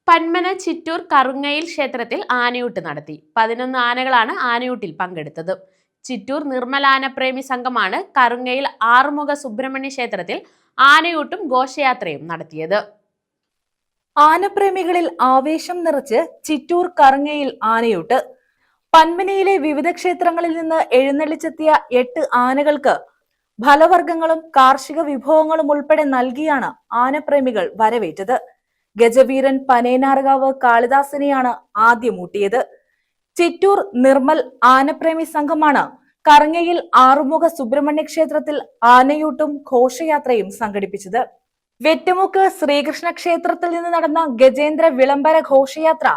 പന്മന ചിറ്റൂർ കറുങ്ങയിൽ ക്ഷേത്രത്തിൽ ആനയൂട്ട് നടത്തി. 11 ആനകളാണ് ആനയൂട്ടിൽ പങ്കെടുത്തത്. ചിറ്റൂർ നിർമ്മലാനപ്രേമി സംഘമാണ് കറുങ്ങയിൽ ആറുമുഖ സുബ്രഹ്മണ്യ ക്ഷേത്രത്തിൽ ആനയൂട്ടും ഘോഷയാത്രയും നടത്തിയത്. ആനപ്രേമികളിൽ ആവേശം നിറച്ച് ചിറ്റൂർ കറുങ്ങയിൽ ആനയൂട്ട്. പന്മനയിലെ വിവിധ ക്ഷേത്രങ്ങളിൽ നിന്ന് എഴുന്നള്ളിച്ചെത്തിയ 8 ആനകൾക്ക് ഫലവർഗ്ഗങ്ങളും കാർഷിക വിഭവങ്ങളും ഉൾപ്പെടെ നൽകിയാണ് ആനപ്രേമികൾ വരവേറ്റത്. ഗജവീരൻ പനേനാർകാവ് കാളിദാസനെയാണ് ആദ്യം ഊട്ടിയത്. ചിറ്റൂർ നിർമ്മൽ ആനപ്രേമി സംഘമാണ് കറുങ്ങയിൽ ആറുമുഖ സുബ്രഹ്മണ്യ ക്ഷേത്രത്തിൽ ആനയൂട്ടും ഘോഷയാത്രയും സംഘടിപ്പിച്ചത്. വെറ്റുമുക്ക് ശ്രീകൃഷ്ണ ക്ഷേത്രത്തിൽ നിന്ന് നടന്ന ഗജേന്ദ്ര വിളംബര ഘോഷയാത്ര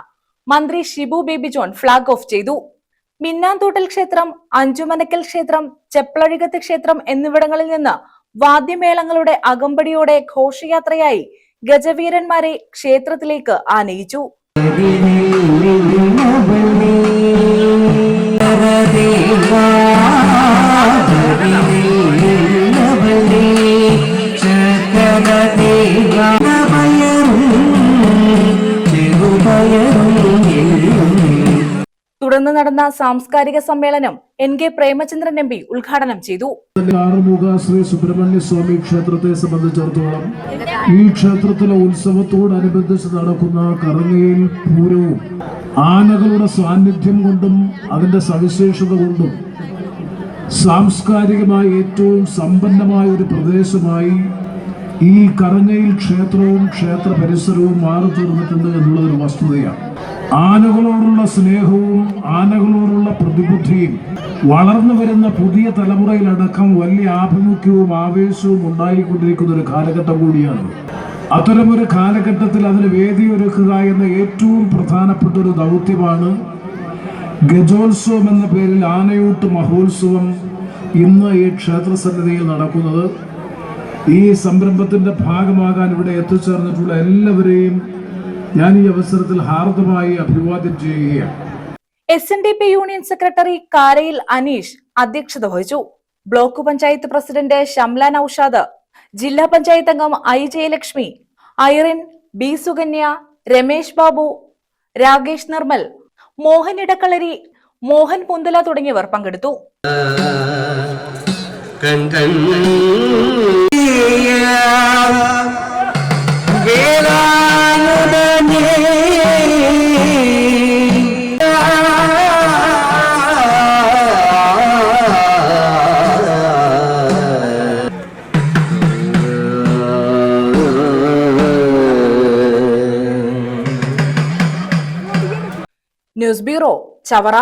മന്ത്രി Shibu baby John flag off ചെയ്തു. മിന്നാന്തോട്ടൽ ക്ഷേത്രം, അഞ്ചുമനക്കൽ ക്ഷേത്രം, ചെപ്പളഴികത്ത് ക്ഷേത്രം എന്നിവിടങ്ങളിൽ നിന്ന് വാദ്യമേളങ്ങളുടെ അകമ്പടിയോടെ ഘോഷയാത്രയായി ഗജവീരന്മാരെ ക്ഷേത്രത്തിലേക്ക് ആനയിച്ചു. തുടർന്ന് നടന്ന സാംസ്കാരിക സമ്മേളനം NK പ്രേമചന്ദ്രൻ MP ഉദ്ഘാടനം ചെയ്തു. ആറുമുഖ ശ്രീ സുബ്രഹ്മണ്യ സ്വാമി ക്ഷേത്രത്തെ സംബന്ധിച്ചിടത്തോളം ഈ ക്ഷേത്രത്തിലെ ഉത്സവത്തോടനുബന്ധിച്ച് നടക്കുന്ന കറുങ്ങയിൽ പൂരവും ആനകളുടെ സാന്നിധ്യം കൊണ്ടും അതിന്റെ സവിശേഷത കൊണ്ടും സാംസ്കാരികമായി ഏറ്റവും സമ്പന്നമായ ഒരു പ്രദേശമായി ഈ കറുങ്ങയിൽ ക്ഷേത്രവും ക്ഷേത്ര പരിസരവും മാറി തീർന്നിട്ടുണ്ട് എന്നുള്ളതൊരു വസ്തുതയാണ്. ആനകളോടുള്ള സ്നേഹവും ആനകളോടുള്ള പ്രതിബുദ്ധിയും വളർന്നു വരുന്ന പുതിയ തലമുറയിലടക്കം വലിയ ആഭിമുഖ്യവും ആവേശവും ഉണ്ടായിക്കൊണ്ടിരിക്കുന്ന ഒരു കാലഘട്ടം കൂടിയാണ്. അത്തരമൊരു കാലഘട്ടത്തിൽ അതിന് വേദിയൊരുക്കുക എന്ന ഏറ്റവും പ്രധാനപ്പെട്ട ഒരു ദൗത്യമാണ് ഗജോത്സവം എന്ന പേരിൽ ആനയൂട്ട് മഹോത്സവം ഇന്ന് ഈ ക്ഷേത്രസന്നിധിയിൽ നടക്കുന്നത്. ഈ സംരംഭത്തിന്റെ ഭാഗമാകാൻ ഇവിടെ എത്തിച്ചേർന്നിട്ടുള്ള എല്ലാവരെയും ഞാൻ ഈ അവസരത്തിൽ ഹാർദമായി അഭിവാദ്യം ചെയ്യുകയാണ്. SNDP യൂണിയൻ സെക്രട്ടറി കാരയിൽ അനീഷ് അധ്യക്ഷത വഹിച്ചു. ബ്ലോക്ക് പഞ്ചായത്ത് പ്രസിഡന്റ് ഷംല നൌഷാദ്, ജില്ലാ പഞ്ചായത്ത് അംഗം I Jayalakshmi, Irene, B Sukanya, Ramesh Babu, Rakesh Nirmal, Mohan Idakkalari, Mohan Punthala തുടങ്ങിയവർ പങ്കെടുത്തു. News bureau, Chavara.